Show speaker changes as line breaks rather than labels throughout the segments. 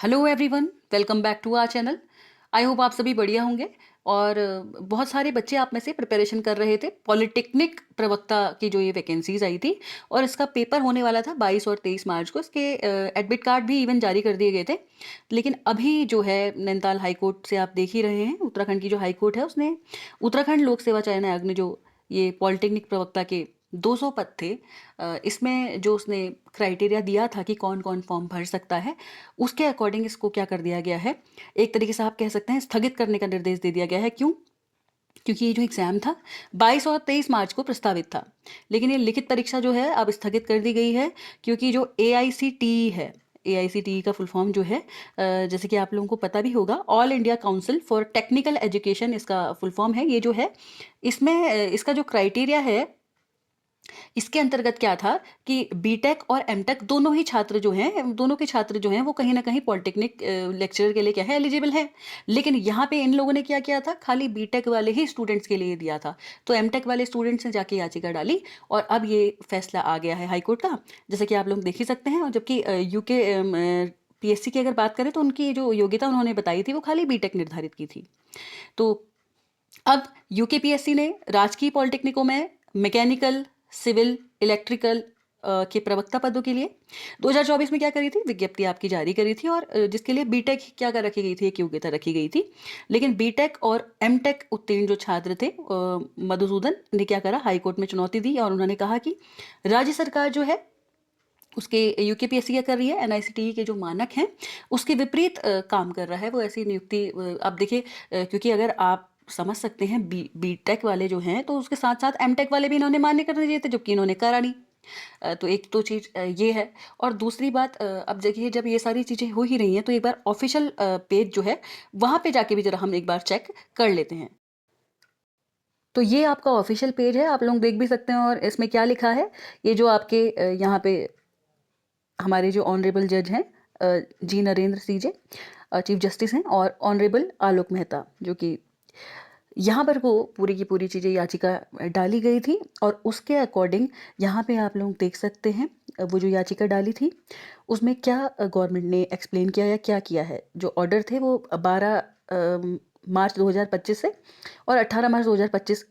Hello everyone, welcome back to our channel. I hope आप सभी बढ़िया होंगे। और बहुत सारे बच्चे आप में से प्रिपरेशन कर रहे थे पॉलिटेक्निक प्रवक्ता की जो ये वैकेंसीज आई थी, और इसका पेपर होने वाला था 22 और 23 मार्च को। इसके एडमिट कार्ड भी इवन जारी कर दिए गए थे। लेकिन अभी जो है नैनीताल हाई कोर्ट से आप देख ही रहे हैं, उत्तराखंड की जो हाई कोर्ट है उसने उत्तराखंड लोक सेवा चयन आयोग ने जो ये पॉलिटेक्निक प्रवक्ता के 200 पद थे, इसमें जो उसने क्राइटेरिया दिया था कि कौन कौन फॉर्म भर सकता है, उसके अकॉर्डिंग इसको क्या कर दिया गया है, एक तरीके से आप कह सकते हैं स्थगित करने का निर्देश दे दिया गया है। क्यों? क्योंकि ये जो एग्ज़ाम था 22 और 23 मार्च को प्रस्तावित था, लेकिन ये लिखित परीक्षा जो है अब स्थगित कर दी गई है। क्योंकि जो AICTE है, AICTE का फुल फॉर्म जो है, जैसे कि आप लोगों को पता भी होगा, all India council for technical education इसका फुल फॉर्म है। ये जो है इसमें इसका जो क्राइटेरिया है, इसके अंतर्गत क्या था कि बीटेक और एमटेक दोनों ही छात्र जो हैं, दोनों के छात्र जो हैं वो कहीं ना कहीं पॉलिटेक्निक लेक्चरर के लिए क्या है, एलिजिबल है। लेकिन यहाँ पे इन लोगों ने क्या किया था, खाली बीटेक वाले ही स्टूडेंट्स के लिए दिया था। तो एमटेक वाले स्टूडेंट्स ने जाके याचिका डाली और अब ये फैसला आ गया है हाईकोर्ट का, जैसे कि आप लोग देख ही सकते हैं। और जबकि यूके PSC की अगर बात करें तो उनकी जो योग्यता उन्होंने बताई थी वो खाली बीटेक निर्धारित की थी। तो अब यूके PSC ने राजकीय पॉलिटेक्निकों में मैकेनिकल, सिविल, इलेक्ट्रिकल के प्रवक्ता पदों के लिए 2024 में क्या करी थी, विज्ञप्ति आपकी जारी करी थी। और जिसके लिए बीटेक क्या कर रखी गई थी, एक योग्यता रखी गई थी। लेकिन बीटेक और एमटेक उत्तीर्ण जो छात्र थे, मधुसूदन ने क्या करा, हाईकोर्ट में चुनौती दी और उन्होंने कहा कि राज्य सरकार जो है उसके यूके PSC क्या कर रही है, NICTE के जो मानक हैं उसके विपरीत काम कर रहा है। वो ऐसी नियुक्ति आप देखिए, क्योंकि अगर आप समझ सकते हैं बीटेक वाले जो हैं तो उसके साथ साथ एमटेक वाले भी इन्होंने मान्य करने चाहिए थे, जबकि इन्होंने करा नहीं। तो एक तो चीज़ ये है। और दूसरी बात, अब देखिए जब ये सारी चीज़ें हो ही रही हैं तो एक बार ऑफिशियल पेज जो है वहाँ पे जाके भी जरा हम एक बार चेक कर लेते हैं। तो ये आपका ऑफिशियल पेज है, आप लोग देख भी सकते हैं। और इसमें क्या लिखा है, ये जो आपके यहाँ पे हमारे जो ऑनरेबल जज हैं, जी नरेंद्र CJ चीफ जस्टिस हैं, और ऑनरेबल आलोक मेहता, जो कि यहाँ पर वो पूरी की पूरी चीज़ें याचिका डाली गई थी। और उसके अकॉर्डिंग यहाँ पे आप लोग देख सकते हैं, वो जो याचिका डाली थी उसमें क्या गवर्नमेंट ने एक्सप्लेन किया या क्या किया है। जो ऑर्डर थे वो 12 मार्च 2025 से और 18 मार्च 2025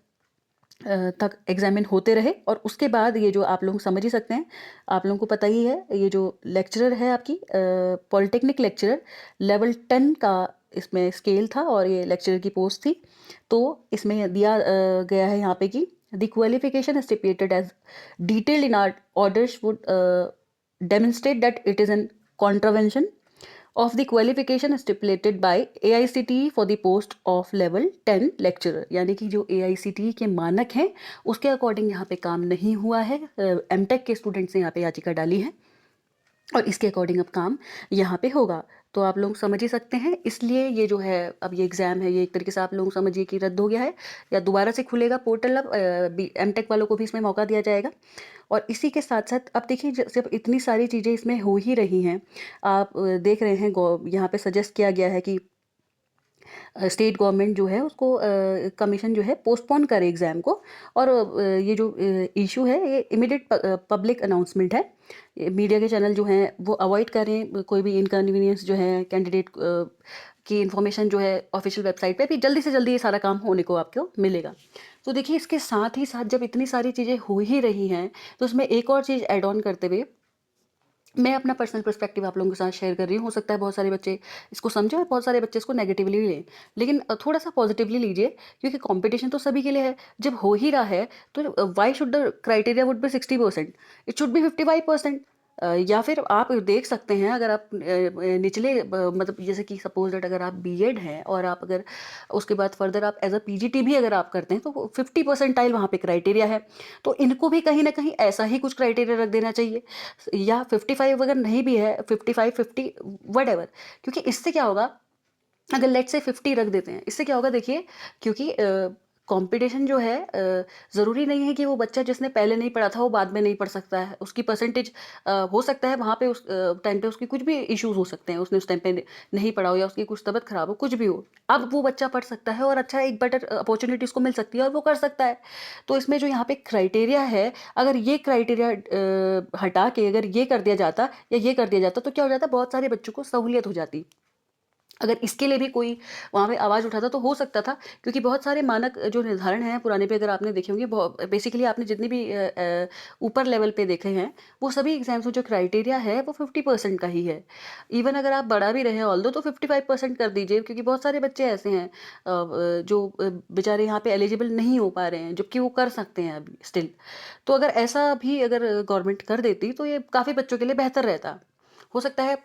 तक एग्जामिन होते रहे। और उसके बाद ये जो आप लोग समझ ही सकते हैं, आप लोगों को पता ही है, ये जो लेक्चरर है आपकी पॉलिटेक्निक लेक्चरर लेवल 10 का इसमें स्केल था और ये लेक्चरर की पोस्ट थी। तो इसमें दिया गया है यहाँ पे कि the qualification stipulated as detailed in our orders would demonstrate that it is an contravention of the qualification stipulated by AICTE for the post of level 10 lecturer। यानी कि जो AICTE के मानक हैं उसके अकॉर्डिंग यहाँ पे काम नहीं हुआ है। एमटेक के स्टूडेंट्स ने यहाँ पे याचिका डाली है और इसके अकॉर्डिंग अब काम यहाँ पे होगा। तो आप लोग समझ ही सकते हैं, इसलिए ये जो है अब ये एग्ज़ाम है, ये एक तरीके से आप लोग समझिए कि रद्द हो गया है या दोबारा से खुलेगा पोर्टल। अब एमटेक वालों को भी इसमें मौका दिया जाएगा। और इसी के साथ साथ अब देखिए, जब इतनी सारी चीज़ें इसमें हो ही रही हैं, आप देख रहे हैं यहाँ पे सजेस्ट किया गया है कि स्टेट गवर्नमेंट जो है उसको कमीशन जो है पोस्टपोन करे एग्ज़ाम को। और ये जो इशू है ये इमीडिएट पब्लिक अनाउंसमेंट है। मीडिया के चैनल जो हैं वो अवॉइड करें कोई भी इनकन्वीनियंस जो है कैंडिडेट की इन्फॉर्मेशन जो है ऑफिशियल वेबसाइट पे भी जल्दी से जल्दी ये सारा काम होने को आपको मिलेगा। तो देखिए, इसके साथ ही साथ जब इतनी सारी चीज़ें हो ही रही हैं तो उसमें एक और चीज़ ऐड ऑन करते हुए मैं अपना पर्सनल पर्सपेक्टिव आप लोगों के साथ शेयर कर रही हूँ। हो सकता है बहुत सारे बच्चे इसको समझें और बहुत सारे बच्चे इसको नेगेटिवली लें, लेकिन थोड़ा सा पॉजिटिवली लीजिए, क्योंकि कंपटीशन तो सभी के लिए है। जब हो ही रहा है तो why should the criteria would be 60%, it should be 55%। या फिर आप देख सकते हैं, अगर आप निचले मतलब जैसे कि सपोज दैट अगर आप B.Ed हैं और आप अगर उसके बाद फर्दर आप एज अ PGT भी अगर आप करते हैं तो 50% वहाँ पे क्राइटेरिया है। तो इनको भी कहीं ना कहीं ऐसा ही कुछ क्राइटेरिया रख देना चाहिए, या 55 अगर नहीं भी है, 55 50 वट। क्योंकि इससे क्या होगा, अगर लेट से 50 रख देते हैं, इससे क्या होगा देखिए, क्योंकि कंपटीशन जो है ज़रूरी नहीं है कि वो बच्चा जिसने पहले नहीं पढ़ा था वो बाद में नहीं पढ़ सकता है। उसकी परसेंटेज हो सकता है वहाँ पे उस टाइम पे उसकी कुछ भी इश्यूज़ हो सकते हैं, उसने उस टाइम पे नहीं पढ़ा हो या उसकी कुछ तबीयत ख़राब हो, कुछ भी हो। अब वो बच्चा पढ़ सकता है और अच्छा एक बेटर अपॉर्च्युनिटी उसको मिल सकती है और वो कर सकता है। तो इसमें जो यहाँ पे क्राइटेरिया है, अगर ये क्राइटेरिया हटा के अगर ये कर दिया जाता या ये कर दिया जाता तो क्या हो जाता, बहुत सारे बच्चों को सहूलियत हो जाती। अगर इसके लिए भी कोई वहाँ पे आवाज़ उठाता तो हो सकता था, क्योंकि बहुत सारे मानक जो निर्धारण हैं पुराने पे अगर आपने देखे होंगे, बेसिकली आपने जितनी भी ऊपर लेवल पे देखे हैं वो सभी एग्जाम्स में जो क्राइटेरिया है वो 50% का ही है। इवन अगर आप बढ़ा भी रहे हैं ऑल दो तो 55% कर दीजिए, क्योंकि बहुत सारे बच्चे ऐसे हैं जो बेचारे यहाँ पे एलिजिबल नहीं हो पा रहे हैं जबकि वो कर सकते हैं अभी स्टिल। तो अगर ऐसा भी अगर गवर्नमेंट कर देती तो ये काफ़ी बच्चों के लिए बेहतर रहता। हो सकता है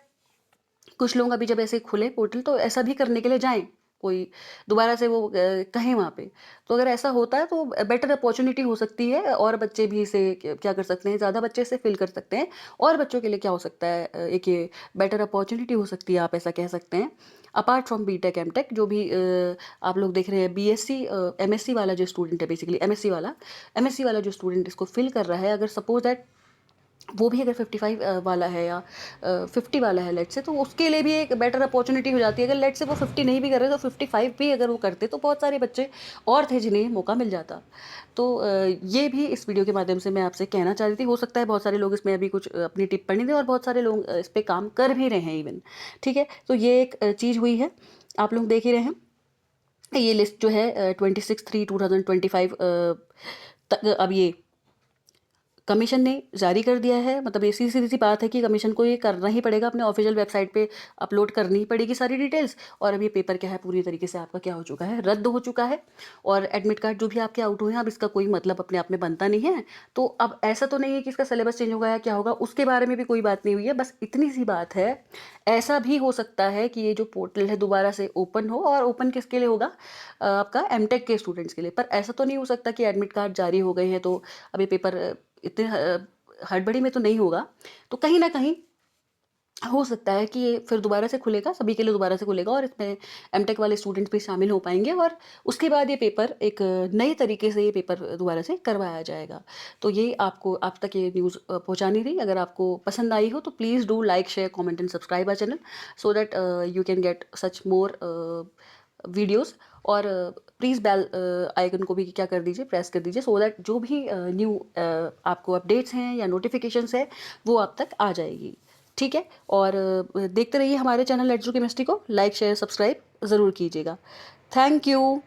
कुछ लोग अभी जब ऐसे खुले पोर्टल तो ऐसा भी करने के लिए जाएं, कोई दोबारा से वो कहें वहाँ पे। तो अगर ऐसा होता है तो बेटर अपॉर्चुनिटी हो सकती है और बच्चे भी इसे क्या कर सकते हैं, ज़्यादा बच्चे इसे फिल कर सकते हैं और बच्चों के लिए क्या हो सकता है, एक ये बेटर अपॉर्चुनिटी हो सकती है, आप ऐसा कह सकते हैं। अपार्ट फ्रॉम बीटेक एमटेक जो भी आप लोग देख रहे हैं, बीएससी एमएससी वाला जो स्टूडेंट है, बेसिकली एमएससी वाला जो स्टूडेंट इसको फिल कर रहा है, अगर सपोज दैट वो भी अगर 55 वाला है या 50 वाला है लेट से, तो उसके लिए भी एक बेटर अपॉर्चुनिटी हो जाती है। अगर लेट से वो 50 नहीं भी कर रहे तो 55 भी अगर वो करते तो बहुत सारे बच्चे और थे जिन्हें मौका मिल जाता। तो ये भी इस वीडियो के माध्यम से मैं आपसे कहना चाह रही थी। हो सकता है बहुत सारे लोग इसमें अभी कुछ अपनी टिप्पणी दें और बहुत सारे लोग इस पर काम कर भी रहे हैं इवन। ठीक है, तो ये एक चीज़ हुई है, आप लोग देख ही रहे हैं। ये लिस्ट जो है 26/3/2025 तक अब ये कमीशन ने जारी कर दिया है। मतलब ये सीधी सी बात है कि कमीशन को ये करना ही पड़ेगा, अपने ऑफिशियल वेबसाइट पे अपलोड करनी ही पड़ेगी सारी डिटेल्स। और अब ये पेपर क्या है, पूरी तरीके से आपका क्या हो चुका है, रद्द हो चुका है। और एडमिट कार्ड जो भी आपके आउट हुए हैं, अब इसका कोई मतलब अपने आप में बनता नहीं है। तो अब ऐसा तो नहीं है कि इसका सिलेबस चेंज होगा या क्या होगा, उसके बारे में भी कोई बात नहीं हुई है। बस इतनी सी बात है, ऐसा भी हो सकता है कि ये जो पोर्टल है दोबारा से ओपन हो, और ओपन किसके लिए होगा, आपका एमटेक के स्टूडेंट्स के लिए। पर ऐसा तो नहीं हो सकता कि एडमिट कार्ड जारी हो गए हैं तो अब ये पेपर इतने हड़बड़ी में तो नहीं होगा। तो कहीं ना कहीं हो सकता है कि ये फिर दोबारा से खुलेगा, सभी के लिए दोबारा से खुलेगा और इसमें एमटेक वाले स्टूडेंट्स भी शामिल हो पाएंगे और उसके बाद ये पेपर एक नए तरीके से ये पेपर दोबारा से करवाया जाएगा। तो ये आपको आप तक ये न्यूज़ पहुंचानी थी। अगर आपको पसंद आई हो तो please do like, share, comment and subscribe our channel so that you can get such more videos. और प्लीज़ बेल आइकन को भी क्या कर दीजिए, प्रेस कर दीजिए, सो दैट जो भी न्यू आपको अपडेट्स हैं या नोटिफिकेशंस है वो आप तक आ जाएगी। ठीक है, और देखते रहिए हमारे चैनल लेट्स डू केमिस्ट्री को। लाइक, शेयर, सब्सक्राइब ज़रूर कीजिएगा। Thank you.